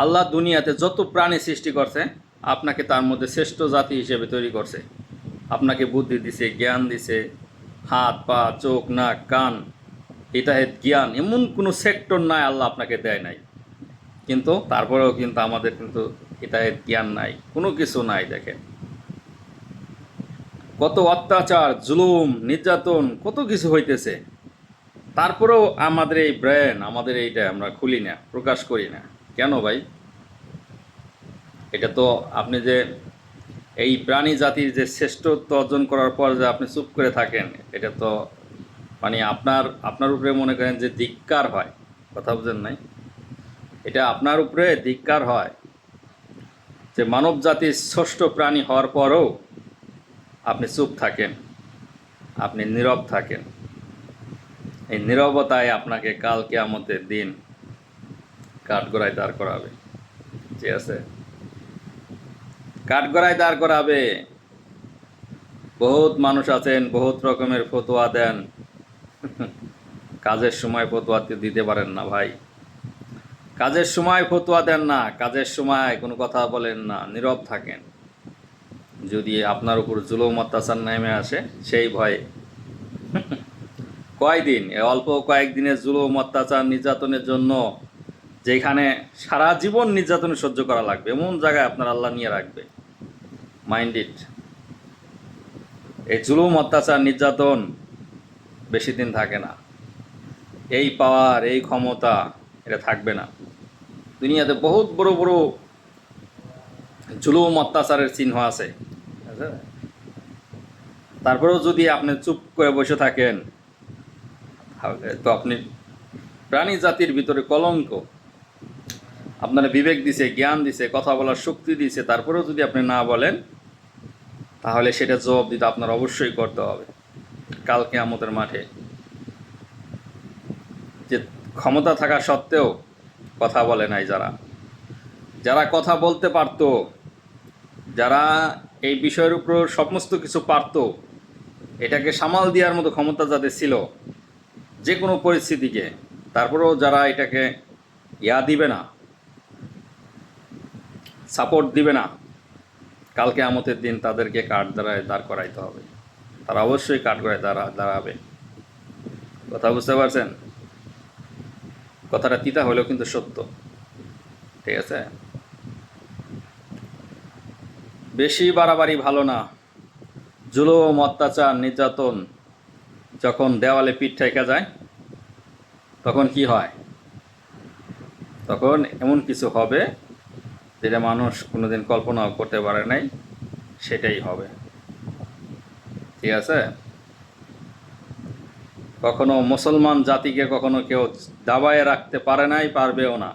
আল্লাহ দুনিয়াতে যত প্রাণী সৃষ্টি করছে আপনাকে তার মধ্যে শ্রেষ্ঠ জাতি হিসেবে তৈরি করছে। আপনাকে বুদ্ধি দিছে, জ্ঞান দিছে, হাত পা চোখ নাক কান, হিতাহিত জ্ঞান, এমন কোনো সেক্টর নাই আল্লাহ আপনাকে দেয় নাই। কিন্তু তারপরেও কিন্তু আমাদের কিন্তু হিতাহিত জ্ঞান নাই, কোনো কিছু নাই। দেখেন কত অত্যাচার জুলুম নির্যাতন কত কিছু হইতেছে, তারপরেও আমাদের এই ব্রেন, আমাদের এইটা আমরা খুলি না, প্রকাশ করি না। কেন ভাই? এটা তো আপনি যে এই প্রাণী জাতির যে শ্রেষ্ঠত্ব অর্জন করার পর যে আপনি চুপ করে থাকেন, এটা তো মানে আপনার আপনার উপরে মনে করেন যে ধিক্কার হয়। কথা বুঝেন নাই? এটা আপনার উপরে ধিক্কার হয় যে মানব জাতির ষষ্ঠ প্রাণী হওয়ার পরও আপনি চুপ থাকেন, আপনি নীরব থাকেন। এই নীরবতায় আপনাকে কাল কিয়ামতের দিন কাঠগড়ায় দাঁড় করাবে। ঠিক আছে? কাঠগড়ায় দাঁড় করাবে। বহুত মানুষ আছেন, বহুত রকমের ফতোয়া দেন, কাজের সময় ফতোয়া দিতে পারেন না ভাই। কাজের সময় ফতোয়া দেন না, কাজের সময় কোনো কথা বলেন না, নীরব থাকেন। যদি আপনার উপর জুলুম অত্যাচার নেমে আসে সেই ভয়ে কয়দিন, অল্প কয়েকদিনের জুলুম অত্যাচার নির্যাতনের জন্য যেখানে সারা জীবন নির্যাতন সহ্য করা লাগবে, এমন জায়গায় আপনার আল্লাহ নিয়ে রাখবে। Mind it. এই জুলুম অত্যাচার নির্যাতন বেশি দিন থাকে না। এই পাওয়ার এই ক্ষমতা এটা থাকবে না। দুনিয়াতে বহুত বড় বড় জুলুম অত্যাচারের চিহ্ন আছে, তারপরেও যদি আপনি চুপ করে বসে থাকেন তো আপনি প্রাণী জাতির ভিতরে কলঙ্ক। আপনার বিবেক দিছে, জ্ঞান দিছে, কথা বলার শক্তি দিছে, তারপরেও যদি আপনি না বলেন তাহলে সেটা জবাব দিতে আপনার অবশ্যই করতে হবে কাল কিয়ামতের মাঠে। যে ক্ষমতা থাকা সত্ত্বেও কথা বলে নাই, যারা যারা কথা বলতে পারতো, যারা এই বিষয়ের উপর সমস্ত কিছু পারত, এটাকে সামাল দেওয়ার মতো ক্ষমতা যাদের ছিল যে কোনো পরিস্থিতিকে, তারপরেও যারা এটাকে দিবে না, সাপোর্ট দিবে না, কালকে কিয়ামতের দিন তাদেরকে কাঠগড়ায় দাঁড় করাইতে হবে। তারা অবশ্যই কাঠগড়ায় দাঁড়াবে। কথা বুঝতে পারছেন? কথাটা তিতা হলেও কিন্তু সত্য। ঠিক আছে? বেশি বাড়াবাড়ি ভালো না। জুলুম অত্যাচার নির্যাতন যখন দেওয়ালে পিঠ ঠেকা যায় তখন কি হয়? তখন এমন কিছু হবে যেটা মানুষ কোনোদিন কল্পনাও করতে পারে নাই, সেটাই হবে। ঠিক আছে? কখনো মুসলমান জাতিকে কখনো কেউ দাবায় রাখতে পারে নাই, পারবেও না।